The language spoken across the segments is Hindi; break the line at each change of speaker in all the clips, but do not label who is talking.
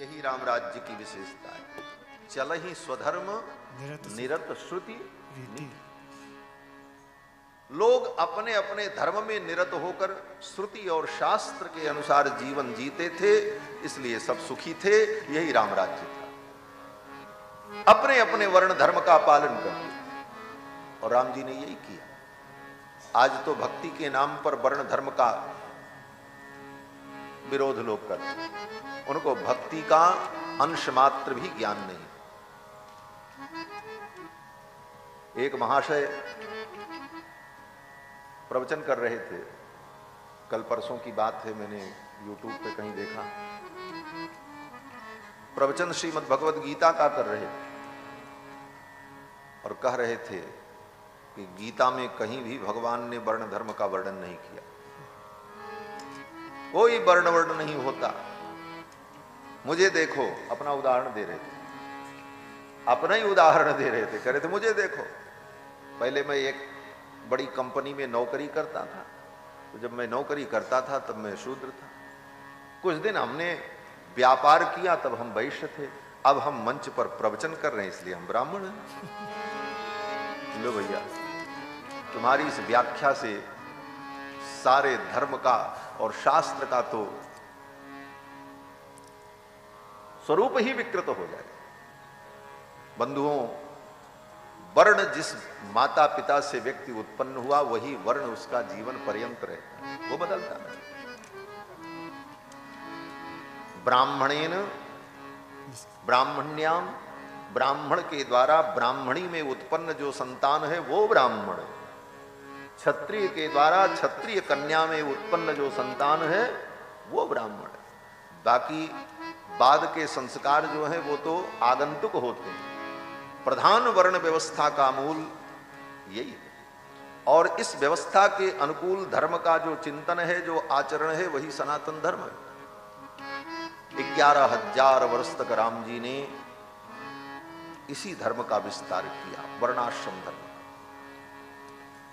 यही राम राज्य की विशेषता है। चल ही स्वधर्म निरत श्रुति नीति। लोग अपने अपने धर्म में निरत होकर श्रुति और शास्त्र के अनुसार जीवन जीते थे, इसलिए सब सुखी थे। यही राम राज्य था, अपने अपने वर्ण धर्म का पालन करते, और राम जी ने यही किया। आज तो भक्ति के नाम पर वर्ण धर्म का विरोध लोग करते, उनको भक्ति का अंश मात्र भी ज्ञान नहीं। एक महाशय प्रवचन कर रहे थे, कल परसों की बात है, मैंने YouTube पे कहीं देखा। प्रवचन श्रीमद् भगवद गीता का कर रहे थे और कह रहे थे कि गीता में कहीं भी भगवान ने वर्ण धर्म का वर्णन नहीं किया, कोई वर्ण नहीं होता। मुझे देखो, अपना उदाहरण दे रहे थे, अपना ही उदाहरण दे रहे थे, कह रहे थे मुझे देखो। पहले मैं एक बड़ी कंपनी में नौकरी करता था, तो जब मैं नौकरी करता था तब मैं शूद्र था। कुछ दिन हमने व्यापार किया, तब हम वैश्य थे। अब हम मंच पर प्रवचन कर रहे हैं, इसलिए हम ब्राह्मण हैं। लो भैया, तुम्हारी इस व्याख्या से सारे धर्म का और शास्त्र का तो स्वरूप ही विकृत हो जाए। बंधुओं, वर्ण जिस माता पिता से व्यक्ति उत्पन्न हुआ, वही वर्ण उसका जीवन पर्यंत रहता है, वो बदलता नहीं। ब्राह्मणेन ब्राह्मण्याम, ब्राह्मण के द्वारा ब्राह्मणी में उत्पन्न जो संतान है वो ब्राह्मण है। क्षत्रिय के द्वारा क्षत्रिय कन्या में उत्पन्न जो संतान है वो ब्राह्मण है। बाकी बाद के संस्कार जो है वो तो आगंतुक होते हैं। प्रधान वर्ण व्यवस्था का मूल यही है, और इस व्यवस्था के अनुकूल धर्म का जो चिंतन है, जो आचरण है, वही सनातन धर्म है। 11,000 वर्ष तक राम जी ने इसी धर्म का विस्तार किया, वर्णाश्रम धर्म,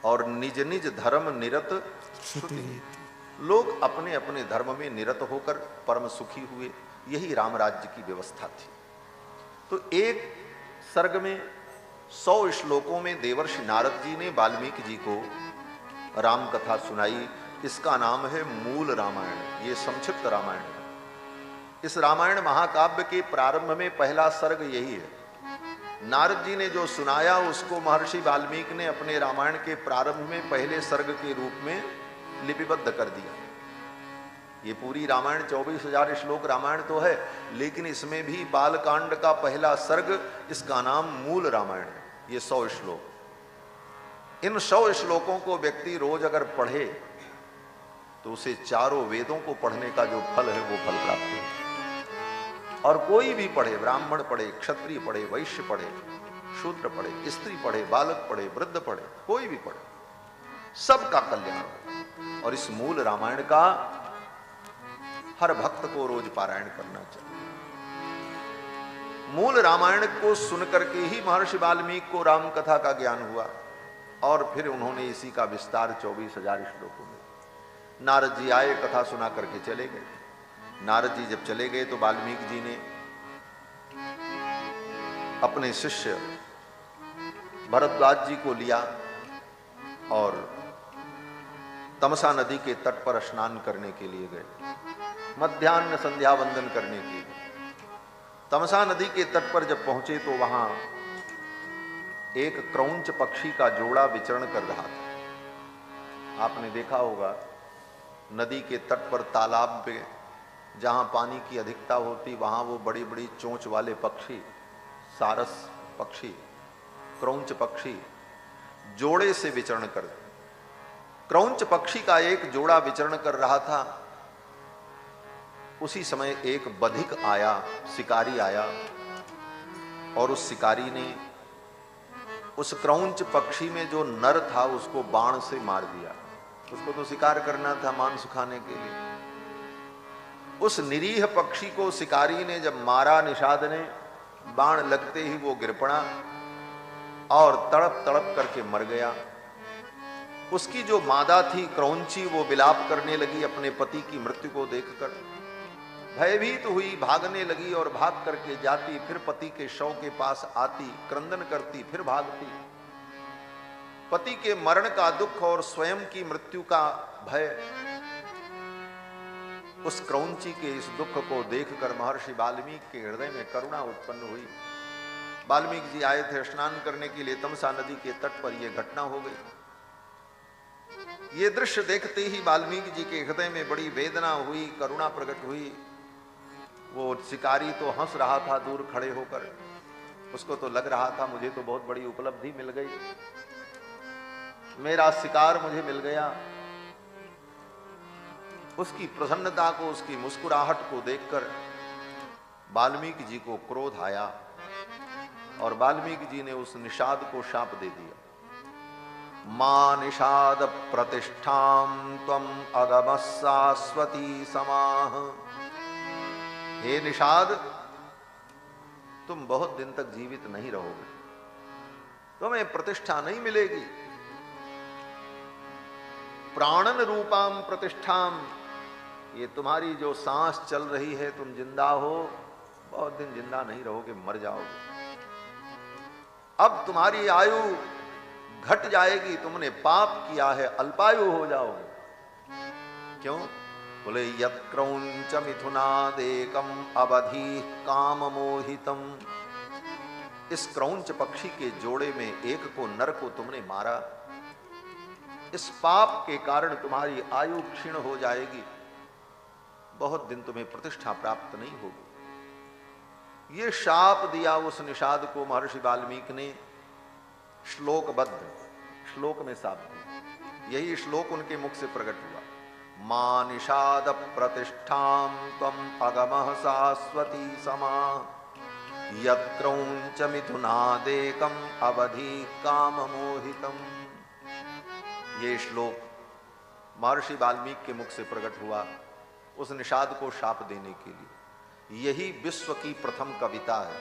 और निज निज धर्म निरत श्रुति। लोग अपने अपने धर्म में निरत होकर परम सुखी हुए। यही राम राज्य की व्यवस्था थी। तो एक सर्ग में 100 श्लोकों में देवर्षि नारद जी ने वाल्मीकि जी को राम कथा सुनाई। इसका नाम है मूल रामायण, ये संक्षिप्त रामायण है। इस रामायण महाकाव्य के प्रारंभ में पहला सर्ग यही है। नारद जी ने जो सुनाया उसको महर्षि वाल्मीकि ने अपने रामायण के प्रारंभ में पहले सर्ग के रूप में लिपिबद्ध कर दिया। ये पूरी रामायण 24,000 श्लोक रामायण तो है, लेकिन इसमें भी बालकांड का पहला सर्ग, इसका नाम मूल रामायण है। ये 100 श्लोक, इन 100 श्लोकों को व्यक्ति रोज अगर पढ़े तो उसे चारों वेदों को पढ़ने का जो फल है वो फल प्राप्त है। और कोई भी पढ़े, ब्राह्मण पढ़े, क्षत्रिय पढ़े, वैश्य पढ़े, शूद्र पढ़े, स्त्री पढ़े, बालक पढ़े, वृद्ध पढ़े, कोई भी पढ़े, सबका कल्याण हो। और इस मूल रामायण का हर भक्त को रोज पारायण करना चाहिए। मूल रामायण को सुनकर के ही महर्षि वाल्मीकि को राम कथा का ज्ञान हुआ, और फिर उन्होंने इसी का विस्तार 24,000 श्लोकों में। नारद जी आए, कथा सुना करके चले गए। नारद जी जब चले गए तो वाल्मीकि जी ने अपने शिष्य भरद्वाज जी को लिया और तमसा नदी के तट पर स्नान करने के लिए गए, मध्याह्न संध्या वंदन करने के लिए। तमसा नदी के तट पर जब पहुंचे तो वहां एक क्रौंच पक्षी का जोड़ा विचरण कर रहा था। आपने देखा होगा, नदी के तट पर तालाब पे जहां पानी की अधिकता होती, वहां वो बड़ी बड़ी चोंच वाले पक्षी, सारस पक्षी, क्रौंच पक्षी जोड़े से विचरण करते। क्रौंच पक्षी का एक जोड़ा विचरण कर रहा था। उसी समय एक बधिक आया, शिकारी आया, और उस शिकारी ने उस क्रौंच पक्षी में जो नर था उसको बाण से मार दिया। उसको तो शिकार करना था, मांस खाने के लिए। उस निरीह पक्षी को शिकारी ने जब मारा, निषाद ने, बाण लगते ही वो गिर पड़ा और तड़प तड़प करके मर गया। उसकी जो मादा थी क्रौंची, वो विलाप करने लगी अपने पति की मृत्यु को देखकर। भयभीत हुई, भागने लगी और भाग करके जाती, फिर पति के शव के पास आती, क्रंदन करती, फिर भागती। पति के मरण का दुख और स्वयं की मृत्यु का भय, उस क्रौंची के इस दुख को देखकर महर्षि वाल्मीकि के हृदय में करुणा उत्पन्न हुई। वाल्मीकि जी आए थे स्नान करने के लिए, तमसा नदी के तट पर यह घटना हो गई। ये दृश्य देखते ही वाल्मीकि जी के हृदय में बड़ी वेदना हुई, करुणा प्रकट हुई। वो शिकारी तो हंस रहा था दूर खड़े होकर, उसको तो लग रहा था मुझे तो बहुत बड़ी उपलब्धि मिल गई, मेरा शिकार मुझे मिल गया। उसकी प्रसन्नता को, उसकी मुस्कुराहट को देखकर वाल्मीकि जी को क्रोध आया और वाल्मीकि जी ने उस निषाद को शाप दे दिया। मां निषाद प्रतिष्ठाम त्वम अगम शाश्वती समाह। हे निषाद, तुम बहुत दिन तक जीवित नहीं रहोगे, तुम्हें प्रतिष्ठा नहीं मिलेगी। प्राणन रूपाम प्रतिष्ठाम, ये तुम्हारी जो सांस चल रही है, तुम जिंदा हो, बहुत दिन जिंदा नहीं रहोगे, मर जाओगे। अब तुम्हारी आयु घट जाएगी, तुमने पाप किया है, अल्पायु हो जाओगे। क्यों? बोले यत् क्रौंच मिथुनादेकम अवधि काम मोहितम। इस क्रौंच पक्षी के जोड़े में एक को, नर को तुमने मारा, इस पाप के कारण तुम्हारी आयु क्षीण हो जाएगी, बहुत दिन तुम्हें प्रतिष्ठा प्राप्त नहीं होगी। ये शाप दिया उस निषाद को महर्षि वाल्मीकि ने, श्लोकबद्ध, श्लोक में शाप दिया। यही श्लोक उनके मुख से प्रकट हुआ। मां निषाद प्रतिष्ठाम त्वम अगमः शाश्वती समाः यत्रौंच मिथुनादेकम अवधि काम मोहितम। ये श्लोक महर्षि वाल्मीकि के मुख से प्रकट हुआ उस निषाद को शाप देने के लिए। यही विश्व की प्रथम कविता है।